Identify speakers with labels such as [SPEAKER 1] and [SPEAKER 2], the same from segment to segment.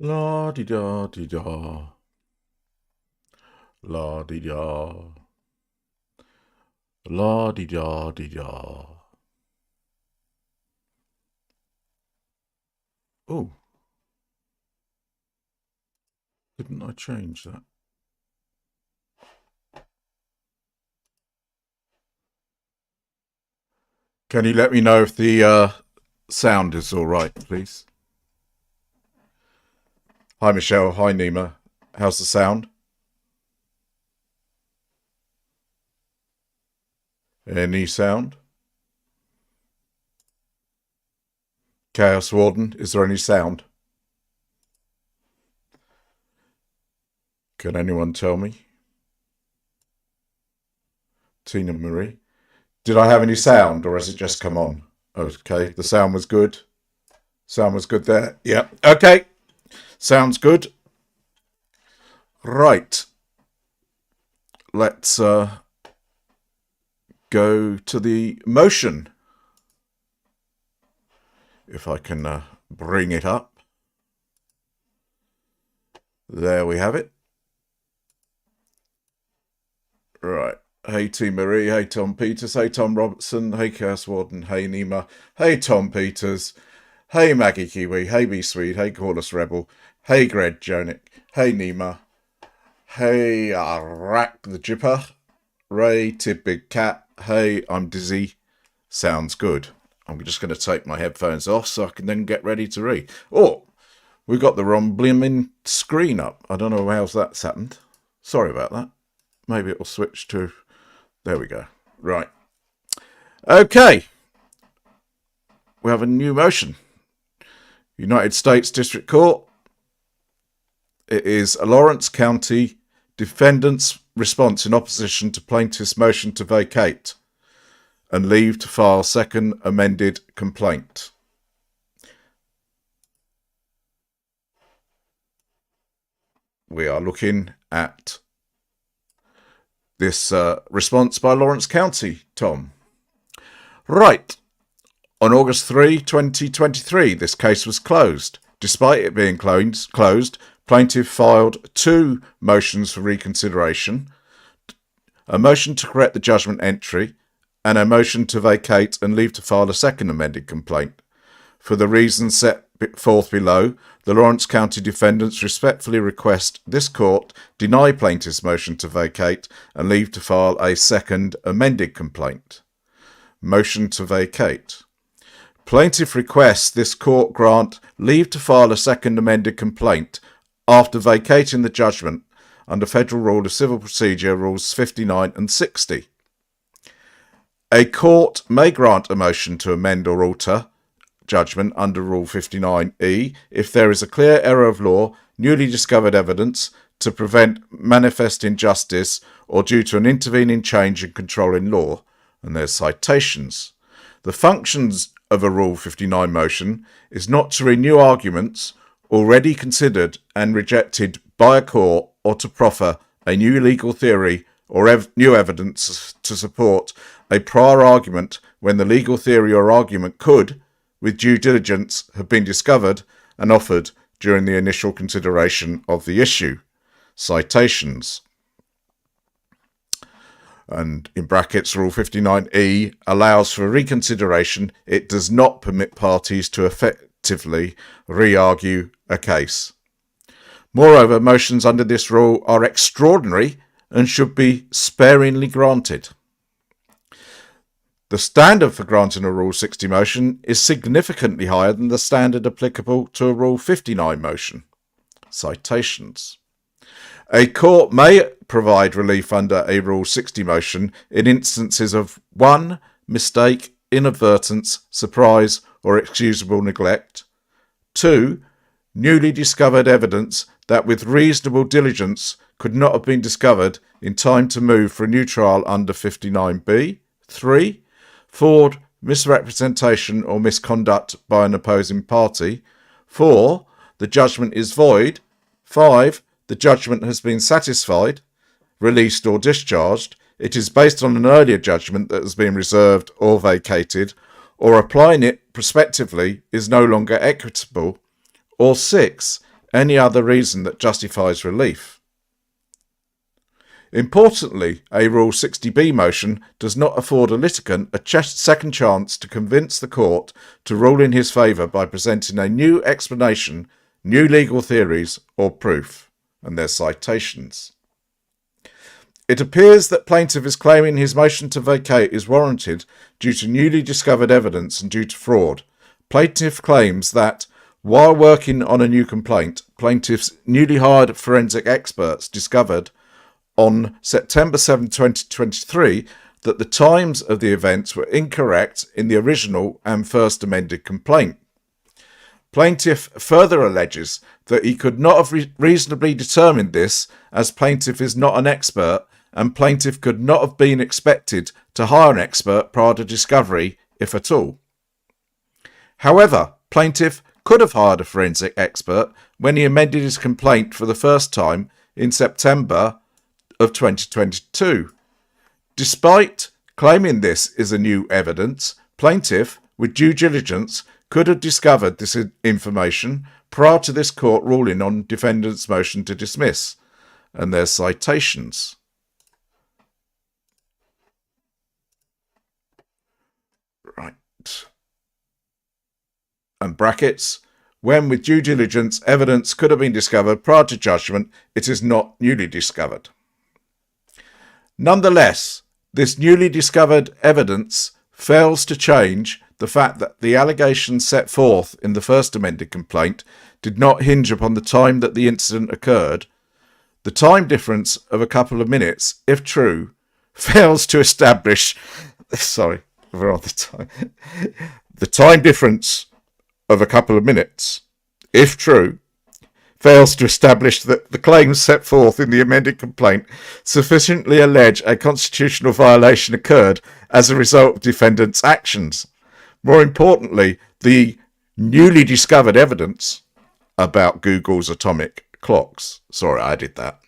[SPEAKER 1] La di da di da. La di da. La di da di da. Oh, didn't I change that? Can you let me know if the sound is all right, please? Hi, Michelle. Hi, Nima. How's the sound? Any sound? Chaos Warden, is there any sound? Can anyone tell me? Tina Marie? Did I have any sound or has it just come on? Okay, the sound was good. Sound was good there. Yep. Okay, sounds good. Right. Let's go to the motion. If I can bring it up. There we have it. Right. Hey, T. Marie. Hey, Tom Peters. Hey, Tom Robertson. Hey, Chaos Warden. Hey, Nima. Hey, Tom Peters. Hey, Maggie Kiwi. Hey, B Swede. Hey, Corliss Rebel. Hey, Greg Jonick. Hey, Nima. Hey, Rack the Jipper. Ray, Tib Big Cat. Hey, I'm dizzy. Sounds good. I'm just going to take my headphones off so I can then get ready to read. Oh, we got the wrong blimmin' screen up. I don't know how that's happened. Sorry about that. Maybe it'll switch to... There we go. Right. Okay. We have a new motion. United States District Court. It is a Lawrence County defendant's response in opposition to plaintiff's motion to vacate and leave to file second amended complaint. We are looking at this response by Lawrence County, Tom. Right. On August 3, 2023, this case was closed. Despite it being closed, plaintiff filed two motions for reconsideration, a motion to correct the judgment entry, and a motion to vacate and leave to file a second amended complaint. For the reasons set forth below, the Lawrence County defendants respectfully request this court deny plaintiff's motion to vacate and leave to file a second amended complaint. Motion to vacate. Plaintiff requests this court grant leave to file a second amended complaint after vacating the judgment under Federal Rule of Civil Procedure Rules 59 and 60. A court may grant a motion to amend or alter judgment under Rule 59E if there is a clear error of law, newly discovered evidence to prevent manifest injustice, or due to an intervening change in controlling law, and there's citations. The functions of a Rule 59 motion is not to renew arguments already considered and rejected by a court or to proffer a new legal theory or new evidence to support a prior argument when the legal theory or argument could, with due diligence, have been discovered and offered during the initial consideration of the issue. Citations. And in brackets, Rule 59E allows for reconsideration. It does not permit parties to effectively re-argue a case. Moreover, motions under this rule are extraordinary and should be sparingly granted. The standard for granting a Rule 60 motion is significantly higher than the standard applicable to a Rule 59 motion. Citations. A court may provide relief under a Rule 60 motion in instances of 1. Mistake, inadvertence, surprise, or excusable neglect. 2. Newly discovered evidence that with reasonable diligence could not have been discovered in time to move for a new trial under 59B. 3. Fraud, misrepresentation or misconduct by an opposing party. 4. The judgment is void. 5. The judgment has been satisfied, released or discharged. It is based on an earlier judgment that has been reserved or vacated, or applying it prospectively is no longer equitable. Or 6. any other reason that justifies relief. Importantly, a Rule 60B motion does not afford a litigant a second chance to convince the court to rule in his favour by presenting a new explanation, new legal theories, or proof. And their citations. It appears that plaintiff is claiming his motion to vacate is warranted due to newly discovered evidence and due to fraud. Plaintiff claims that, while working on a new complaint, plaintiff's newly hired forensic experts discovered on September 7, 2023, that the times of the events were incorrect in the original and first amended complaint. Plaintiff further alleges that he could not have reasonably determined this, as plaintiff is not an expert, and plaintiff could not have been expected to hire an expert prior to discovery, if at all. However, plaintiff could have hired a forensic expert when he amended his complaint for the first time in September of 2022. Despite claiming this is a new evidence, plaintiff, with due diligence, could have discovered this information prior to this court ruling on defendant's motion to dismiss, and their citations. Right. And brackets. When with due diligence evidence could have been discovered prior to judgment, it is not newly discovered. Nonetheless, this newly discovered evidence fails to change the fact that the allegations set forth in the first amended complaint did not hinge upon the time that the incident occurred. The time difference of a couple of minutes, if true, fails to establish... Sorry, we're on the time. The time difference of a couple of minutes, if true, fails to establish that the claims set forth in the amended complaint sufficiently allege a constitutional violation occurred as a result of defendant's actions. More importantly, the newly discovered evidence about Google's atomic clocks, sorry, I did that,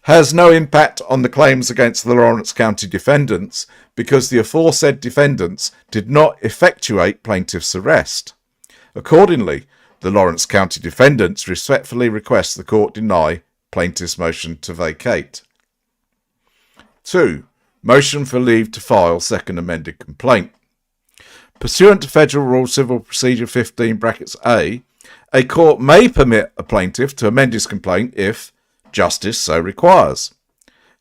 [SPEAKER 1] has no impact on the claims against the Lawrence County defendants because the aforesaid defendants did not effectuate plaintiff's arrest. Accordingly, the Lawrence County defendants respectfully request the court deny plaintiff's motion to vacate. 2. Motion for leave to file second amended complaint. Pursuant to Federal Rule Civil Procedure 15 (a), a court may permit a plaintiff to amend his complaint if justice so requires.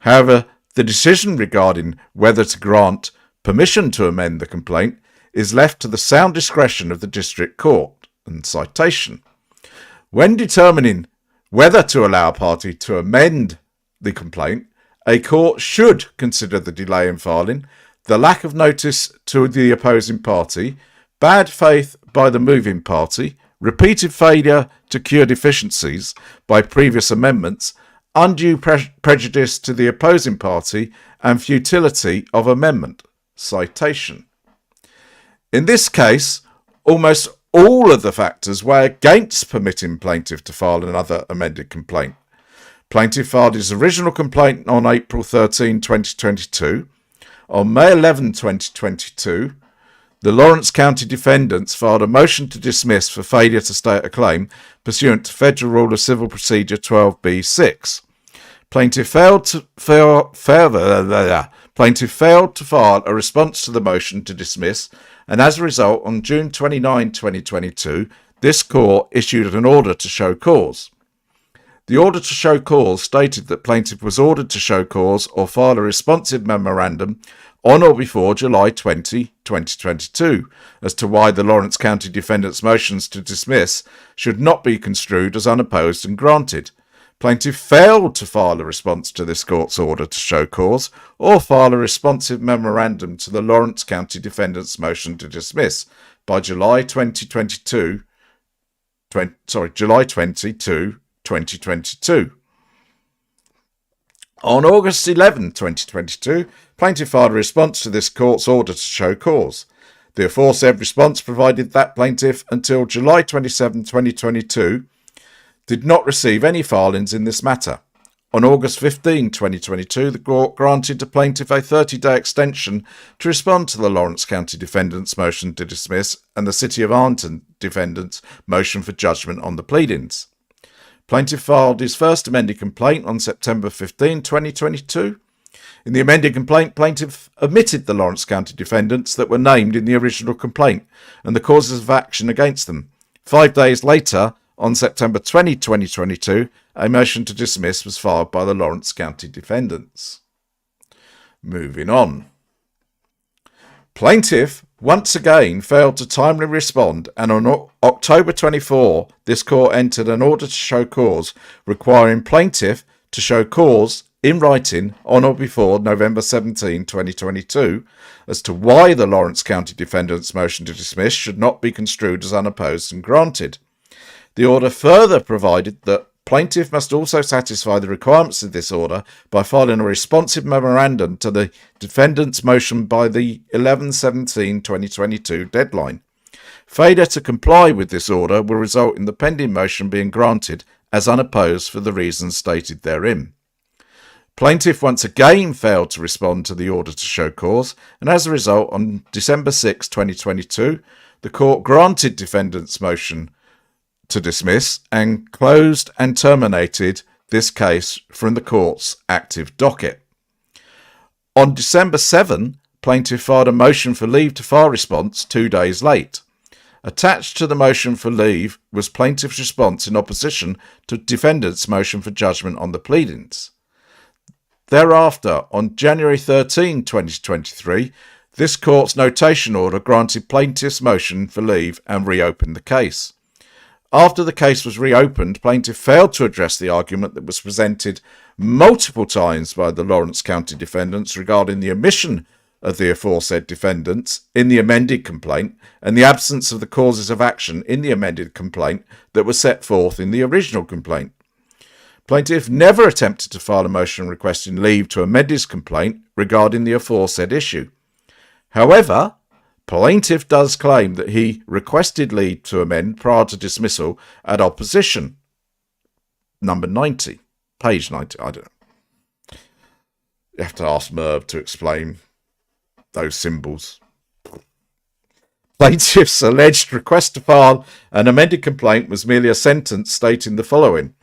[SPEAKER 1] However, the decision regarding whether to grant permission to amend the complaint is left to the sound discretion of the district court. And citation. When determining whether to allow a party to amend the complaint, a court should consider the delay in filing, the lack of notice to the opposing party, bad faith by the moving party, repeated failure to cure deficiencies by previous amendments, undue prejudice to the opposing party, and futility of amendment. Citation. In this case, almost all of the factors weigh against permitting plaintiff to file another amended complaint. Plaintiff filed his original complaint on April 13, 2022. On May 11, 2022, the Lawrence County defendants filed a motion to dismiss for failure to state a claim pursuant to Federal Rule of Civil Procedure 12b-6. Plaintiff failed to file a response to the motion to dismiss, and as a result, on June 29, 2022, this court issued an order to show cause. The order to show cause stated that plaintiff was ordered to show cause or file a responsive memorandum on or before July 20, 2022, as to why the Lawrence County defendants' motions to dismiss should not be construed as unopposed and granted. Plaintiff failed to file a response to this court's order to show cause or file a responsive memorandum to the Lawrence County defendants' motion to dismiss by July 22, 2022. On August 11, 2022, plaintiff filed a response to this court's order to show cause. The aforesaid response provided that plaintiff, until July 27, 2022, did not receive any filings in this matter. On August 15, 2022, the court granted the plaintiff a 30-day extension to respond to the Lawrence County defendants' motion to dismiss and the City of Arlington defendants' motion for judgment on the pleadings. Plaintiff filed his first amended complaint on September 15, 2022. In the amended complaint, plaintiff omitted the Lawrence County defendants that were named in the original complaint and the causes of action against them. 5 days later, on September 20, 2022, a motion to dismiss was filed by the Lawrence County defendants. Moving on. Plaintiff once again failed to timely respond, and on October 24, this court entered an order to show cause requiring plaintiff to show cause in writing on or before November 17, 2022, as to why the Lawrence County defendant's motion to dismiss should not be construed as unopposed and granted. The order further provided that plaintiff must also satisfy the requirements of this order by filing a responsive memorandum to the defendant's motion by the 11/17/2022 deadline. Failure to comply with this order will result in the pending motion being granted as unopposed for the reasons stated therein. Plaintiff once again failed to respond to the order to show cause, and as a result, on December 6, 2022, the court granted defendant's motion to dismiss and closed and terminated this case from the court's active docket. On December 7, plaintiff filed a motion for leave to file response 2 days late. Attached to the motion for leave was plaintiff's response in opposition to defendant's motion for judgment on the pleadings. Thereafter, on January 13, 2023, this court's notation order granted plaintiff's motion for leave and reopened the case. After the case was reopened, plaintiff failed to address the argument that was presented multiple times by the Lawrence County defendants regarding the omission of the aforesaid defendants in the amended complaint and the absence of the causes of action in the amended complaint that were set forth in the original complaint. Plaintiff never attempted to file a motion requesting leave to amend his complaint regarding the aforesaid issue. However, plaintiff does claim that he requested leave to amend prior to dismissal at opposition. Number 90. Page 90. I don't know. You have to ask Merv to explain those symbols. Plaintiff's alleged request to file an amended complaint was merely a sentence stating the following: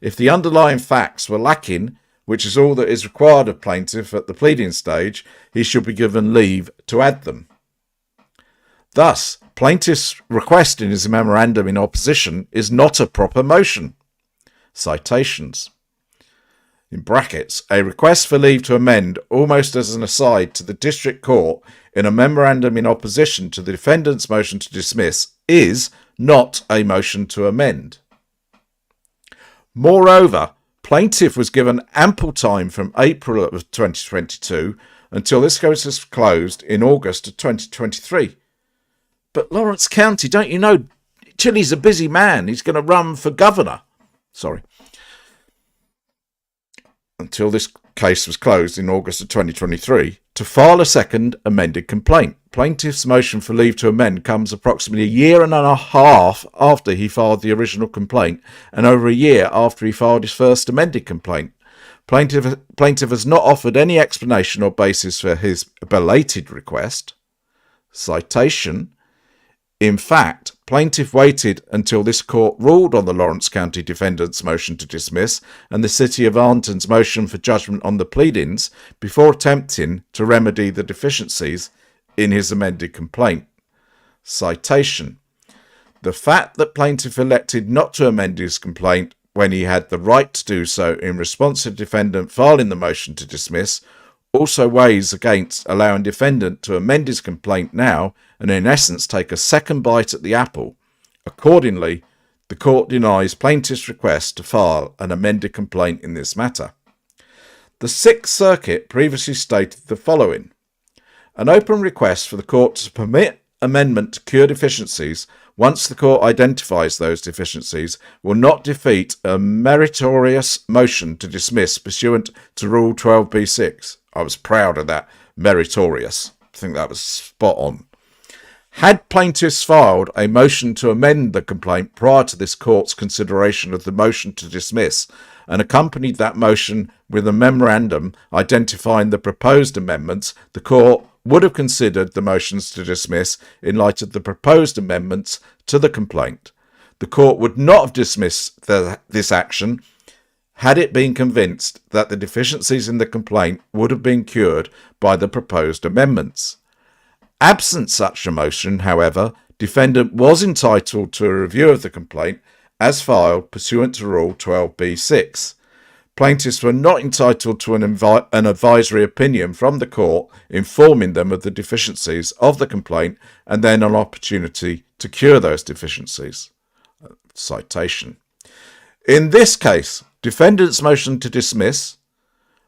[SPEAKER 1] if the underlying facts were lacking, which is all that is required of plaintiff at the pleading stage, he should be given leave to add them. Thus, plaintiff's request in his memorandum in opposition is not a proper motion. Citations. In brackets, a request for leave to amend, almost as an aside to the district court in a memorandum in opposition to the defendant's motion to dismiss, is not a motion to amend. Moreover, plaintiff was given ample time from April of 2022 until this case was closed in August of 2023. But Lawrence County, don't you know, Chilly's a busy man. He's going to run for governor. Until this case was closed in August of 2023, to file a second amended complaint. Plaintiff's motion for leave to amend comes approximately a year and a half after he filed the original complaint and over a year after he filed his first amended complaint. Plaintiff has not offered any explanation or basis for his belated request. Citation. In fact, plaintiff waited until this court ruled on the Lawrence County defendant's motion to dismiss and the City of Arlington's motion for judgment on the pleadings before attempting to remedy the deficiencies in his amended complaint. Citation. The fact that plaintiff elected not to amend his complaint when he had the right to do so in response to defendant filing the motion to dismiss also weighs against allowing defendant to amend his complaint now and in essence take a second bite at the apple. Accordingly, the court denies plaintiff's request to file an amended complaint in this matter. The Sixth Circuit previously stated the following: an open request for the court to permit amendment to cure deficiencies once the court identifies those deficiencies will not defeat a meritorious motion to dismiss pursuant to Rule 12b-6. I was proud of that. Meritorious. I think that was spot on. Had plaintiffs filed a motion to amend the complaint prior to this court's consideration of the motion to dismiss and accompanied that motion with a memorandum identifying the proposed amendments, the court would have considered the motions to dismiss in light of the proposed amendments to the complaint. The court would not have dismissed this action had it been convinced that the deficiencies in the complaint would have been cured by the proposed amendments. Absent such a motion, however, defendant was entitled to a review of the complaint as filed pursuant to Rule 12b-6. Plaintiffs were not entitled to an advisory opinion from the court informing them of the deficiencies of the complaint and then an opportunity to cure those deficiencies. Citation. In this case, defendant's motion to dismiss,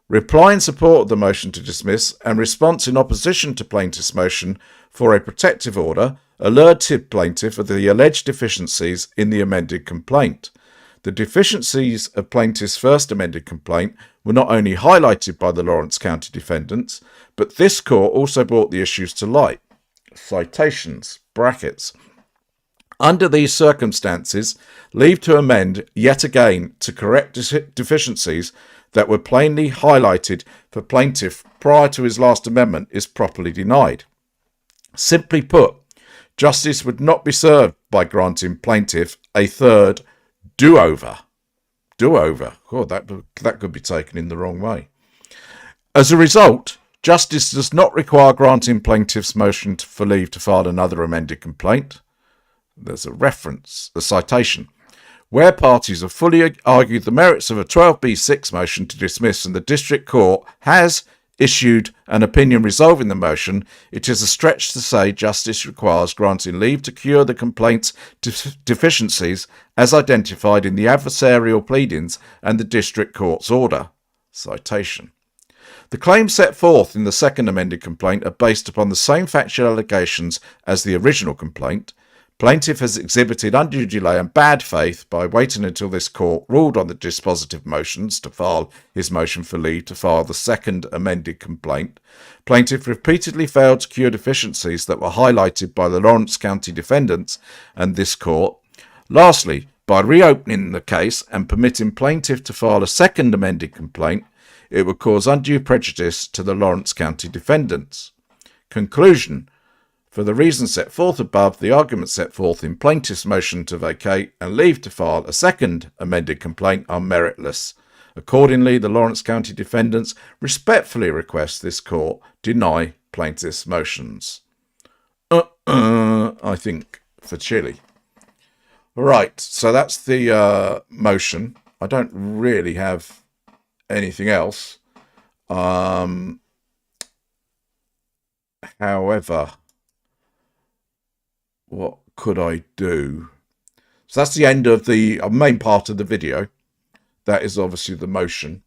[SPEAKER 1] reply in support of the motion to dismiss, and response in opposition to plaintiff's motion for a protective order alerted plaintiff of the alleged deficiencies in the amended complaint. The deficiencies of plaintiff's first amended complaint were not only highlighted by the Lawrence County defendants, but this court also brought the issues to light. Citations, brackets. Under these circumstances, leave to amend yet again to correct deficiencies that were plainly highlighted for plaintiff prior to his last amendment is properly denied. Simply put, justice would not be served by granting plaintiff a third do-over. Do-over. Oh, that could be taken in the wrong way. As a result, justice does not require granting plaintiff's motion for leave to file another amended complaint. There's a reference, a citation. Where parties have fully argued the merits of a 12b-6 motion to dismiss and the district court has issued an opinion resolving the motion, it is a stretch to say justice requires granting leave to cure the complaint's deficiencies as identified in the adversarial pleadings and the district court's order. Citation. The claims set forth in the second amended complaint are based upon the same factual allegations as the original complaint. Plaintiff has exhibited undue delay and bad faith by waiting until this court ruled on the dispositive motions to file his motion for leave to file the second amended complaint. Plaintiff repeatedly failed to cure deficiencies that were highlighted by the Lawrence County defendants and this court. Lastly, by reopening the case and permitting plaintiff to file a second amended complaint, it would cause undue prejudice to the Lawrence County defendants. Conclusion. For the reasons set forth above, the arguments set forth in plaintiff's motion to vacate and leave to file a second amended complaint are meritless. Accordingly, the Lawrence County defendants respectfully request this court deny plaintiff's motions. I think, for Chile. Right, so that's the motion. I don't really have anything else. However, what could I do? So that's the end of the main part of the video. That is obviously the motion.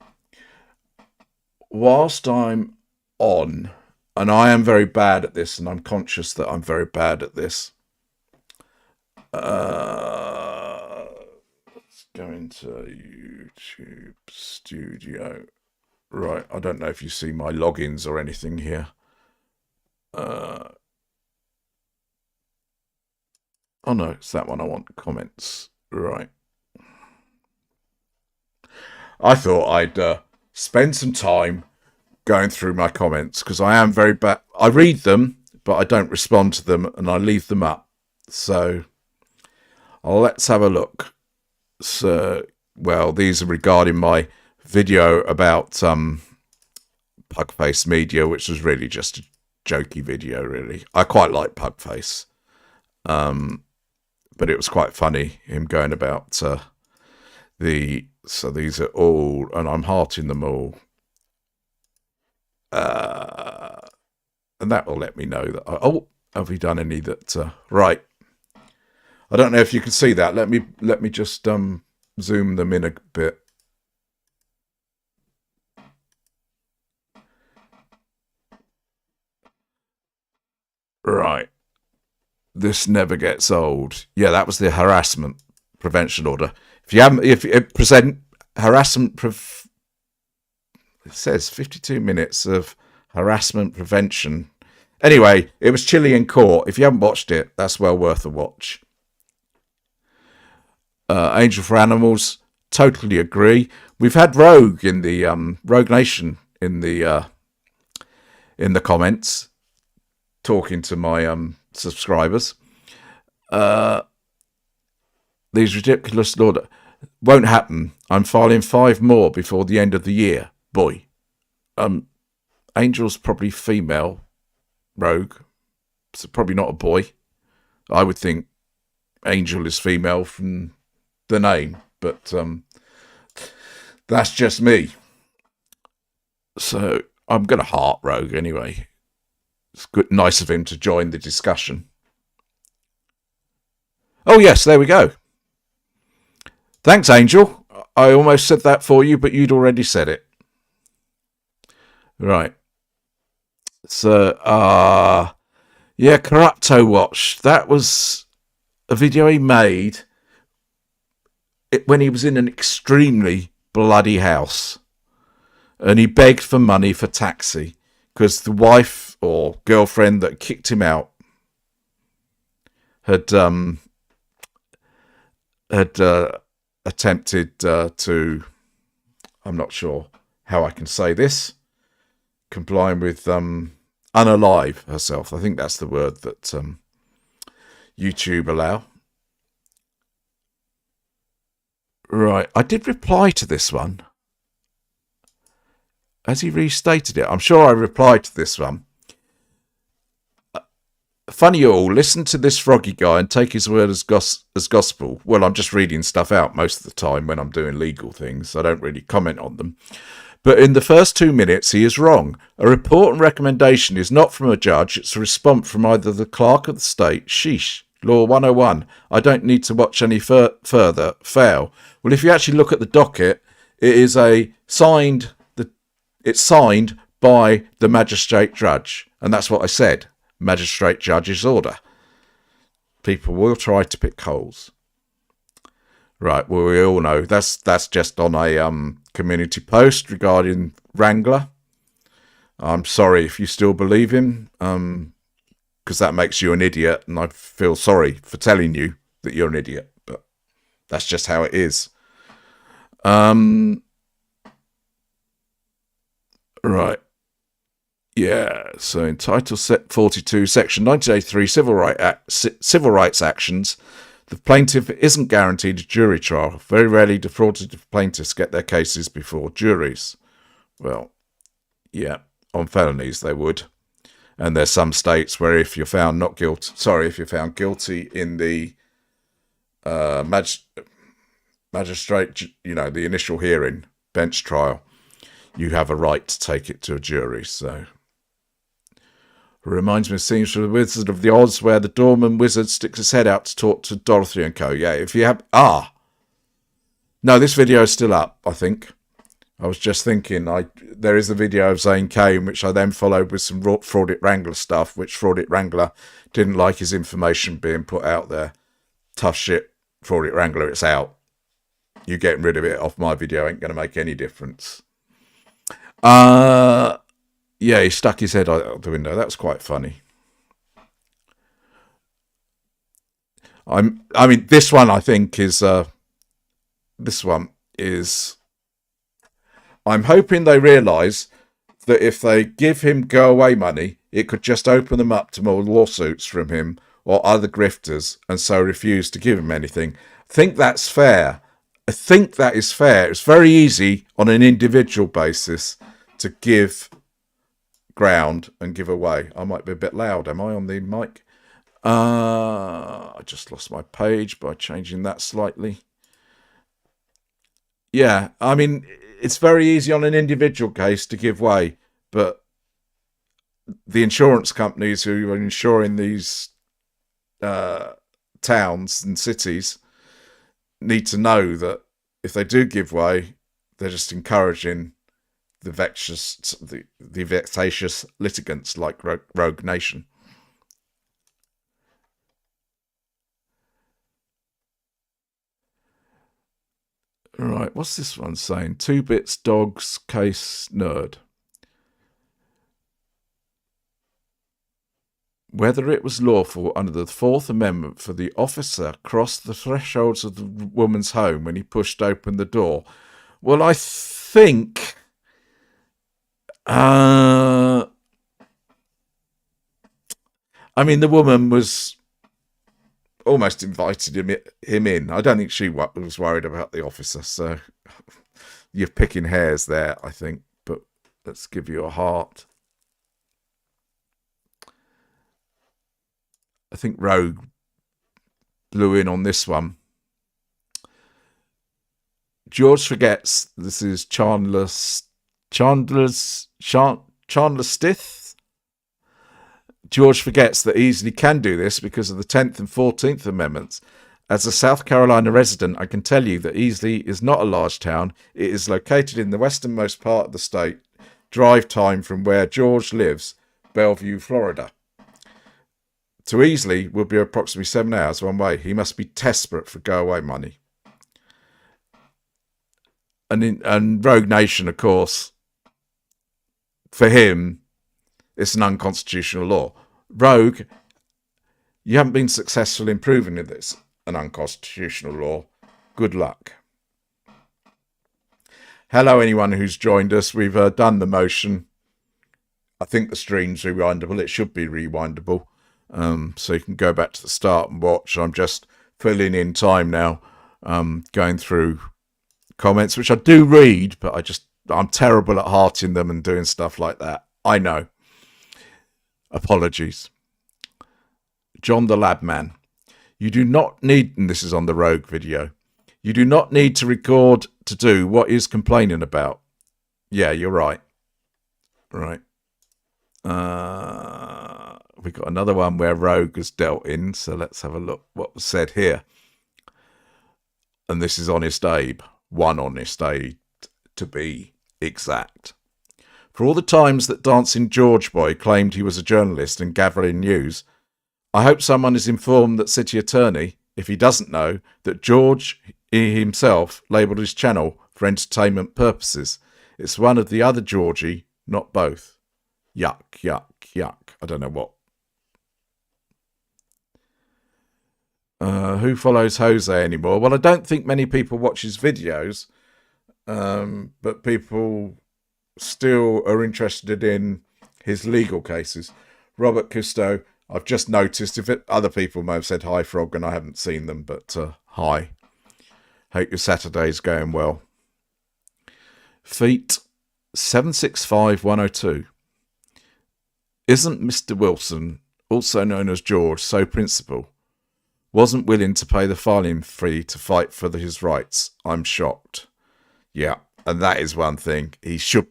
[SPEAKER 1] Whilst I'm on, and I am very bad at this, and I'm conscious that I'm very bad at this. Let's go into YouTube Studio. Right, I don't know if you see my logins or anything here. Oh no, it's that one I want, comments. Right. I thought I'd spend some time going through my comments because I am very bad. I read them, but I don't respond to them and I leave them up. So let's have a look. So, well, these are regarding my video about Pugface Media, which was really just a jokey video, really. I quite like Pugface. But it was quite funny, him going about so these are all, and I'm hearting them all. And that will let me know that, have we done any that, right. I don't know if you can see that. Let me just zoom them in a bit. Right. This never gets old. Yeah, that was the harassment prevention order. If you haven't, if it present harassment, it says 52 minutes of harassment prevention. Anyway, it was Chilean court. If you haven't watched it, that's well worth a watch. Angel for Animals, totally agree. We've had Rogue in the Rogue Nation in the comments talking to my subscribers. These ridiculous laws won't happen. I'm filing 5 more before the end of the year. Boy. Angel's probably female rogue. So probably not a boy. I would think Angel is female from the name, but that's just me. So I'm going to heart Rogue anyway. It's good, nice of him to join the discussion. Oh yes, there we go. Thanks, Angel. I almost said that for you, but you'd already said it. Right. So, yeah, Corrupto Watch. That was a video he made when he was in an extremely bloody house. And he begged for money for taxi because the wife or girlfriend that kicked him out had attempted to, I'm not sure how I can say this, complying with unalive herself. I think that's the word that YouTube allow. Right, I did reply to this one. Has he restated it? I'm sure I replied to this one. Funny you all, listen to this froggy guy and take his word as gospel. Well, I'm just reading stuff out most of the time when I'm doing legal things. I don't really comment on them. But in the first 2 minutes, he is wrong. A report and recommendation is not from a judge. It's a response from either the clerk of the state. Sheesh. Law 101. I don't need to watch any further. Fail. Well, if you actually look at the docket, it is it's signed by the magistrate judge. And that's what I said. Magistrate judge's order. People will try to pick holes. Right, well, we all know that's just on a community post regarding Wrangler. I'm sorry if you still believe him, because that makes you an idiot, and I feel sorry for telling you that you're an idiot, but that's just how it is. Right. Yeah, so in Title 42, Section 1983, Civil Rights Actions, the plaintiff isn't guaranteed a jury trial. Very rarely defrauded plaintiffs get their cases before juries. Well, yeah, on felonies they would. And there's some states where if you're found guilty in the magistrate, the initial hearing, bench trial, you have a right to take it to a jury. So it reminds me of scenes from The Wizard of the Oz where the doorman wizard sticks his head out to talk to Dorothy and co. Yeah, if you have... No, this video is still up, I think. I was just thinking, there is a video of Zane Kane, which I then followed with some Fraudit Wrangler stuff, which Fraudit Wrangler didn't like his information being put out there. Tough shit, Fraudit Wrangler, it's out. You getting rid of it off my video ain't going to make any difference. Yeah, he stuck his head out the window. That was quite funny. I mean, this one I think is. I'm hoping they realise that if they give him go away money, it could just open them up to more lawsuits from him or other grifters, and so refuse to give him anything. I think that's fair. I think that is fair. It's very easy on an individual basis to give ground and give away. I might be a bit loud, am I, on the mic? I just lost my page by changing that slightly. Yeah, I mean, it's very easy on an individual case to give way, but the insurance companies who are insuring these towns and cities need to know that if they do give way, they're just encouraging the vexatious litigants like Rogue Nation. Right, what's this one saying? 2 bits dogs case nerd. Whether it was lawful under the Fourth Amendment for the officer cross the thresholds of the woman's home when he pushed open the door. Well, I think... I mean, the woman was almost invited him in. I don't think she was worried about the officer, so you're picking hairs there, I think. But let's give you a heart. I think Rogue blew in on this one. George forgets this is Chandler Stith. George forgets that Easley can do this because of the 10th and 14th Amendments. As a South Carolina resident, I can tell you that Easley is not a large town. It is located in the westernmost part of the state. Drive time from where George lives, Bellevue, Florida, to Easley will be approximately 7 hours one way. He must be desperate for go-away money. And Rogue Nation, of course, for him, it's an unconstitutional law. Rogue, you haven't been successful in proving that it's an unconstitutional law. Good luck. Hello, anyone who's joined us. We've done the motion. I think the stream's rewindable. It should be rewindable. So you can go back to the start and watch. I'm just filling in time now, going through comments, which I do read, but I'm terrible at hearting them and doing stuff like that. I know. Apologies. John the Lab Man. You do not need, and this is on the Rogue video, you do not need to record to do what he's complaining about. Yeah, you're right. Right. We got another one where Rogue has dealt in, so let's have a look what was said here. And this is Honest Abe. One Honest Abe, to be exact. For all the times that Dancing George Boy claimed he was a journalist and gathering news, I hope someone is informed that City Attorney, if he doesn't know, that George himself labelled his channel for entertainment purposes. It's one of the other Georgie, not both. Yuck, yuck, yuck. I don't know what. Who follows Jose anymore? Well, I don't think many people watch his videos, but people still are interested in his legal cases. Robert Cousteau, I've just noticed, other people may have said hi, Frog, and I haven't seen them, but hi. Hope your Saturday's going well. Feet 765102. Isn't Mr. Wilson, also known as George, so principled? Wasn't willing to pay the filing fee to fight for his rights. I'm shocked. Yeah, and that is one thing. He should.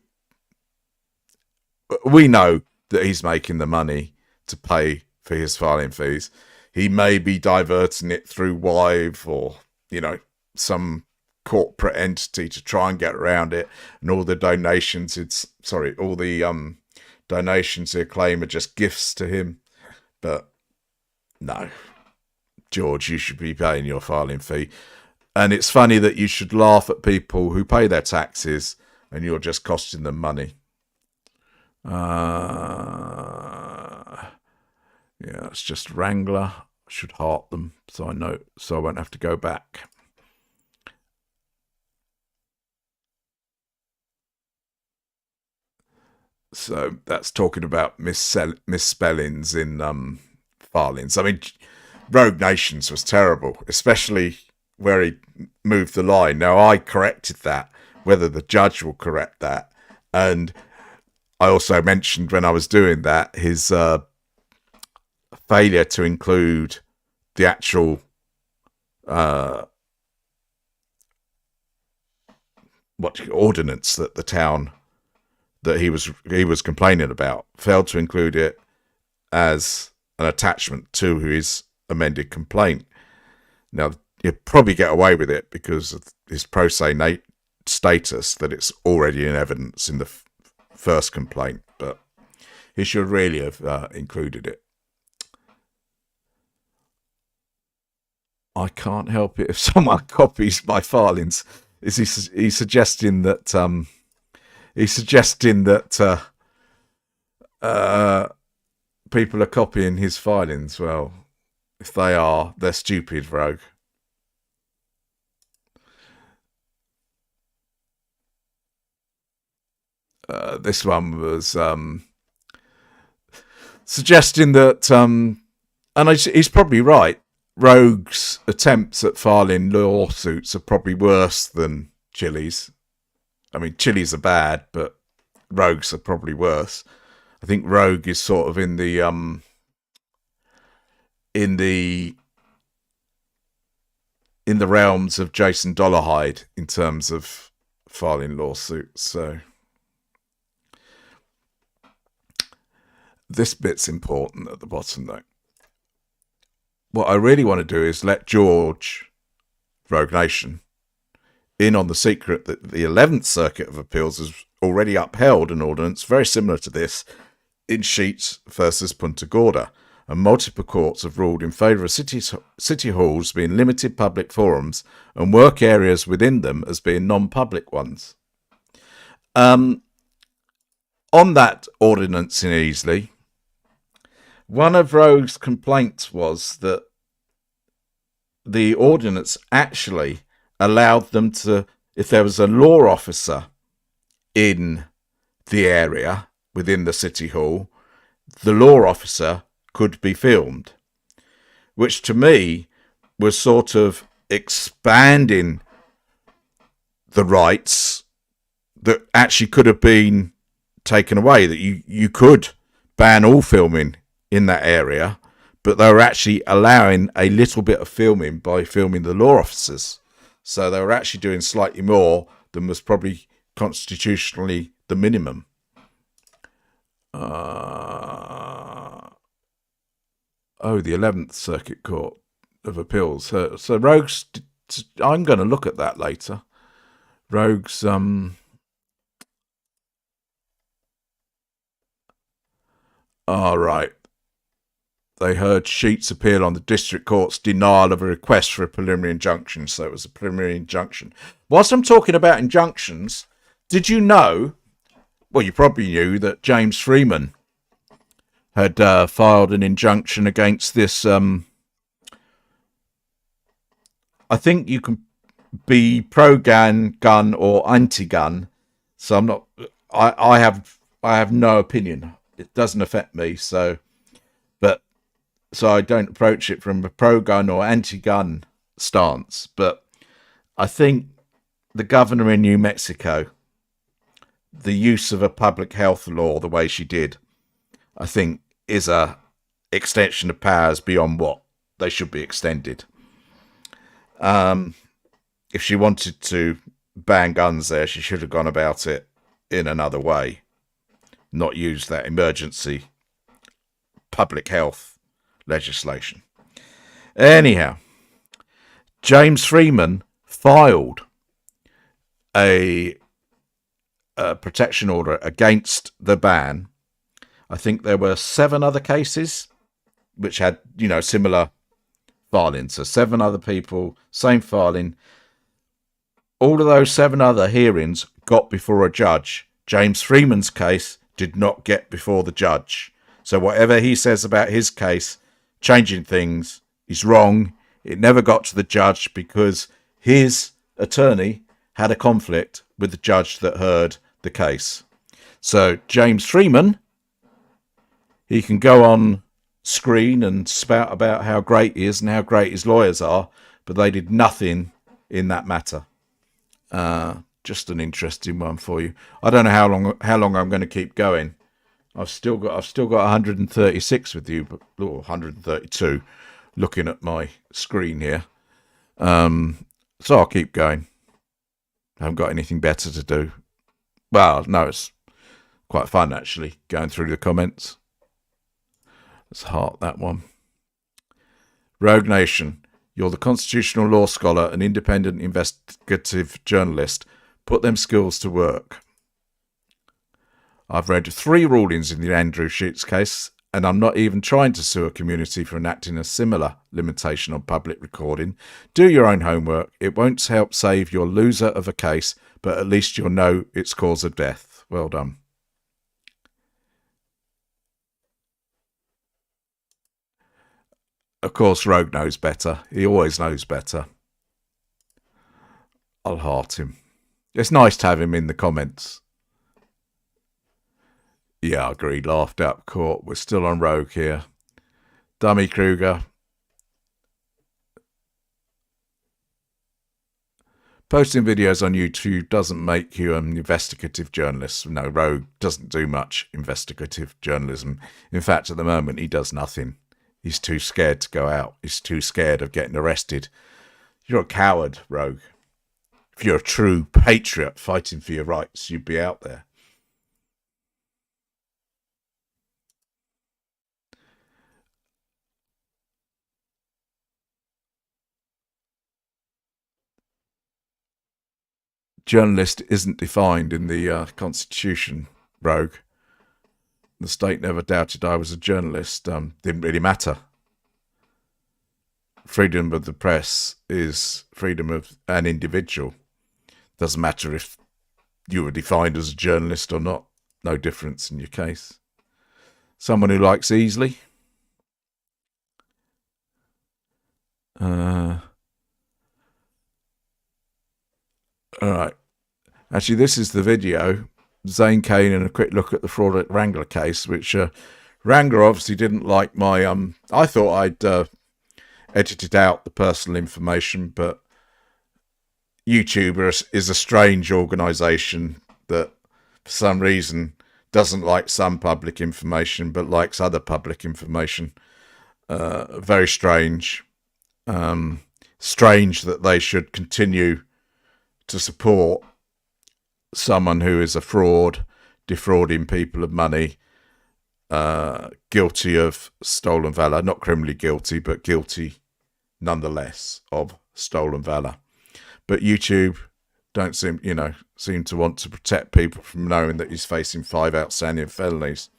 [SPEAKER 1] We know that he's making the money to pay for his filing fees. He may be diverting it through Wive or, some corporate entity to try and get around it. And all the donations, donations he'll claim are just gifts to him. But no. George, you should be paying your filing fee. And it's funny that you should laugh at people who pay their taxes and you're just costing them money. Yeah, it's just Wrangler. I should heart them so I know, so I won't have to go back. So that's talking about misspellings in filings. I mean, Rogue Nations was terrible, especially where he moved the line. Now, I corrected that, whether the judge will correct that. And I also mentioned when I was doing that, his failure to include the actual ordinance that the town that he was complaining about, failed to include it as an attachment to his amended complaint. Now, you'd probably get away with it because of his pro se status, that it's already in evidence in the first complaint, but he should really have included it. I can't help it if someone copies my filings. Is he suggesting that people are copying his filings? Well, if they are, they're stupid, Rogue. This one was suggesting that, and he's probably right. Rogue's attempts at filing lawsuits are probably worse than Chili's. I mean, Chili's are bad, but Rogue's are probably worse. I think Rogue is sort of in the in the realms of Jason Dollarhide in terms of filing lawsuits. So this bit's important at the bottom, though. What I really want to do is let George, Rogue Nation, in on the secret that the 11th Circuit of Appeals has already upheld an ordinance very similar to this in Sheets versus Punta Gorda, and multiple courts have ruled in favour of city halls being limited public forums and work areas within them as being non-public ones. On that ordinance in Easley, one of Rogue's complaints was that the ordinance actually allowed them to, if there was a law officer in the area within the city hall, the law officer could be filmed, which to me was sort of expanding the rights that actually could have been taken away, that you could ban all filming in that area, but they were actually allowing a little bit of filming by filming the law officers. So they were actually doing slightly more than was probably constitutionally the minimum. The 11th Circuit Court of Appeals. So Rogue's, I'm going to look at that later. Rogue's, all right. They heard Sheets appeal on the district court's denial of a request for a preliminary injunction. So it was a preliminary injunction. Whilst I'm talking about injunctions, did you know, well, you probably knew that James Freeman had filed an injunction against this. I think you can be pro-gun, gun, or anti-gun. So I'm not. I have no opinion. It doesn't affect me. So I don't approach it from a pro-gun or anti-gun stance. But I think the governor in New Mexico, the use of a public health law the way she did, I think is a extension of powers beyond what they should be extended. If she wanted to ban guns there, she should have gone about it in another way, not use that emergency public health legislation. Anyhow, James Freeman filed a protection order against the ban. I think there were 7 other cases which had, similar filing. So 7 other people, same filing. All of those 7 other hearings got before a judge. James Freeman's case did not get before the judge. So whatever he says about his case, changing things, is wrong. It never got to the judge because his attorney had a conflict with the judge that heard the case. So James Freeman, he can go on screen and spout about how great he is and how great his lawyers are, but they did nothing in that matter. Just an interesting one for you. I don't know how long I'm going to keep going. I've still got 136 with you, but 132 looking at my screen here. So I'll keep going. I haven't got anything better to do. Well, no, it's quite fun actually going through the comments. Let's heart that one. Rogue Nation, you're the constitutional law scholar and independent investigative journalist. Put them skills to work. I've read 3 rulings in the Andrew Sheets case, and I'm not even trying to sue a community for enacting a similar limitation on public recording. Do your own homework. It won't help save your loser of a case, but at least you'll know its cause of death. Well done. Of course, Rogue knows better. He always knows better. I'll heart him. It's nice to have him in the comments. Yeah, I agree. Laughed out of court. We're still on Rogue here. Dummy Kruger. Posting videos on YouTube doesn't make you an investigative journalist. No, Rogue doesn't do much investigative journalism. In fact, at the moment, he does nothing. He's too scared to go out. He's too scared of getting arrested. You're a coward, Rogue. If you're a true patriot fighting for your rights, you'd be out there. Journalist isn't defined in the Constitution, Rogue. The state never doubted I was a journalist. Didn't really matter. Freedom of the press is freedom of an individual. Doesn't matter if you were defined as a journalist or not. No difference in your case. Someone who likes easily. All right. Actually, this is the video. Zane Kane and a quick look at the fraud at Wrangler case, which Wrangler obviously didn't like my... I thought I'd edited out the personal information, but YouTube is a strange organisation that, for some reason, doesn't like some public information, but likes other public information. Very strange. Strange that they should continue to support someone who is a fraud, defrauding people of money, guilty of stolen valour, not criminally guilty, but guilty nonetheless of stolen valour. But YouTube don't seem to want to protect people from knowing that he's facing 5 outstanding felonies.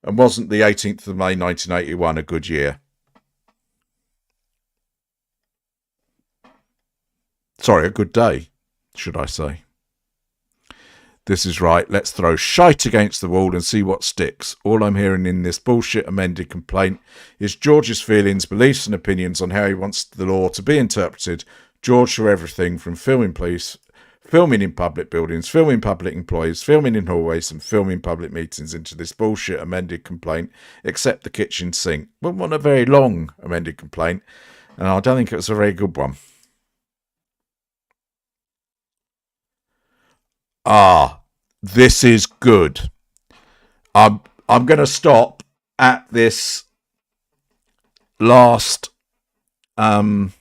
[SPEAKER 1] And wasn't the 18th of May 1981 a good year? Sorry, a good day, should I say. This is right. Let's throw shite against the wall and see what sticks. All I'm hearing in this bullshit amended complaint is George's feelings, beliefs and opinions on how he wants the law to be interpreted. George for everything from filming police, filming in public buildings, filming public employees, filming in hallways and filming public meetings into this bullshit amended complaint, except the kitchen sink. Well, not a very long amended complaint, and I don't think it was a very good one. This is good. I'm going to stop at this last comment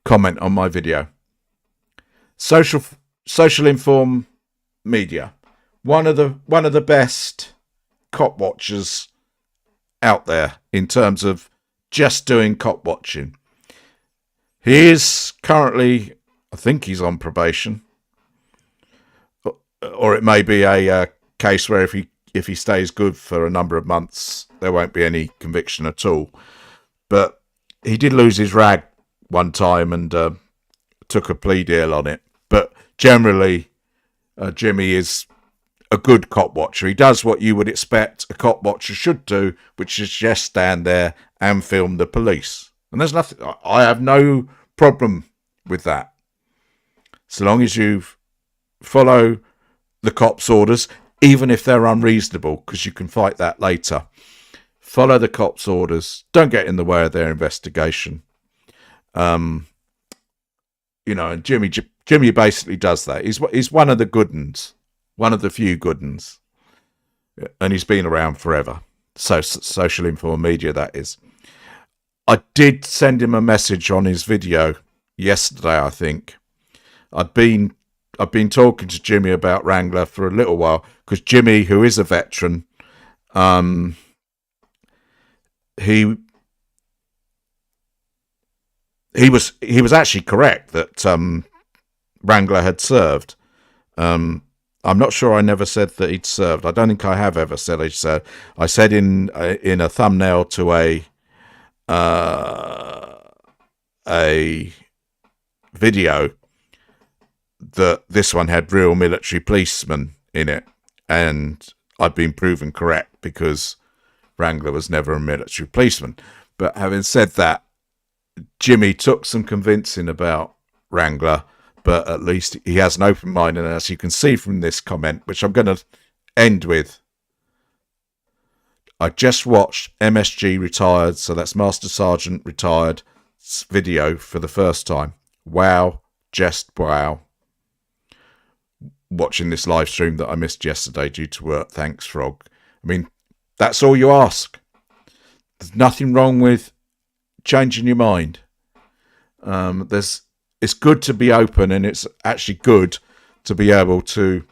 [SPEAKER 1] on my video. Social inform media, one of the best cop watchers out there in terms of just doing cop watching. He is currently, I think he's on probation. Or it may be a case where if he stays good for a number of months, there won't be any conviction at all. But he did lose his rag one time and took a plea deal on it. But generally, Jimmy is a good cop watcher. He does what you would expect a cop watcher should do, which is just stand there and film the police. And there's nothing. I have no problem with that, so long as you follow the cops' orders, even if they're unreasonable, because you can fight that later. Follow the cops' orders. Don't get in the way of their investigation. And Jimmy basically does that. He's one of the good uns, one of the few good uns, and he's been around forever. So social inform media, that is. I did send him a message on his video yesterday, I think. I've been talking to Jimmy about Wrangler for a little while, because Jimmy, who is a veteran, he was actually correct that Wrangler had served. I'm not sure I never said that he'd served. I don't think I have ever said he'd served. I said in a thumbnail to a video that this one had real military policemen in it, and I'd been proven correct because Wrangler was never a military policeman. But having said that, Jimmy took some convincing about Wrangler, but at least he has an open mind, and as you can see from this comment, which I'm going to end with, I just watched MSG retired, so that's Master Sergeant retired video for the first time. Wow, just wow. Watching this live stream that I missed yesterday due to work. Thanks, Frog. I mean, that's all you ask. There's nothing wrong with changing your mind. It's good to be open, and it's actually good to be able to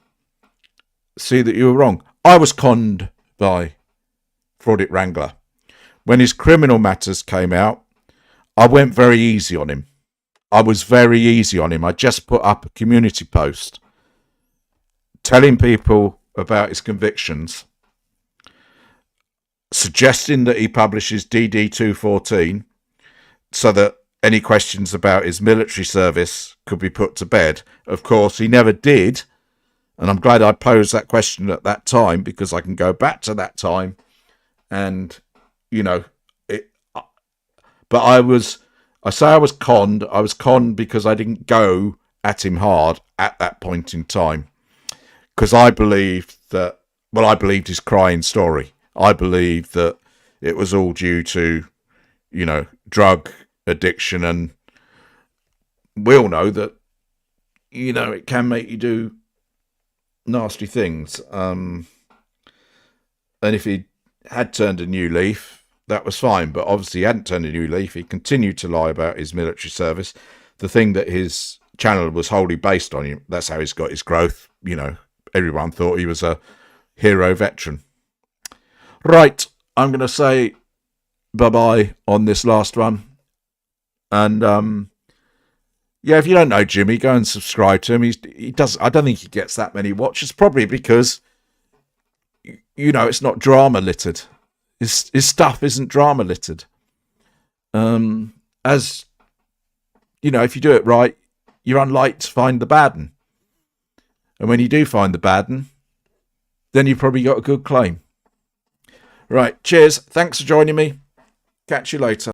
[SPEAKER 1] see that you were wrong. I was conned by Fraudit Wrangler. When his criminal matters came out, I went very easy on him. I was very easy on him. I just put up a community post telling people about his convictions, suggesting that he publishes DD 214 so that any questions about his military service could be put to bed. Of course, he never did. And I'm glad I posed that question at that time, because I can go back to that time and, you know, but I was conned. I was conned because I didn't go at him hard at that point in time. Because I believed his crying story. I believed that it was all due to, you know, drug addiction, and we all know that, you know, it can make you do nasty things. And if he had turned a new leaf, that was fine. But obviously he hadn't turned a new leaf. He continued to lie about his military service, the thing that his channel was wholly based on. That's how he's got his growth. You know, everyone thought he was a hero veteran. Right, I'm going to say bye-bye on this last one. And yeah, if you don't know Jimmy, go and subscribe to him. He does. I don't think he gets that many watches, probably because, you know, it's not drama littered. His stuff isn't drama littered. As you know, if you do it right, you're unlikely to find the bad one. And when you do find the bad one, then you've probably got a good claim. Right, cheers. Thanks for joining me. Catch you later.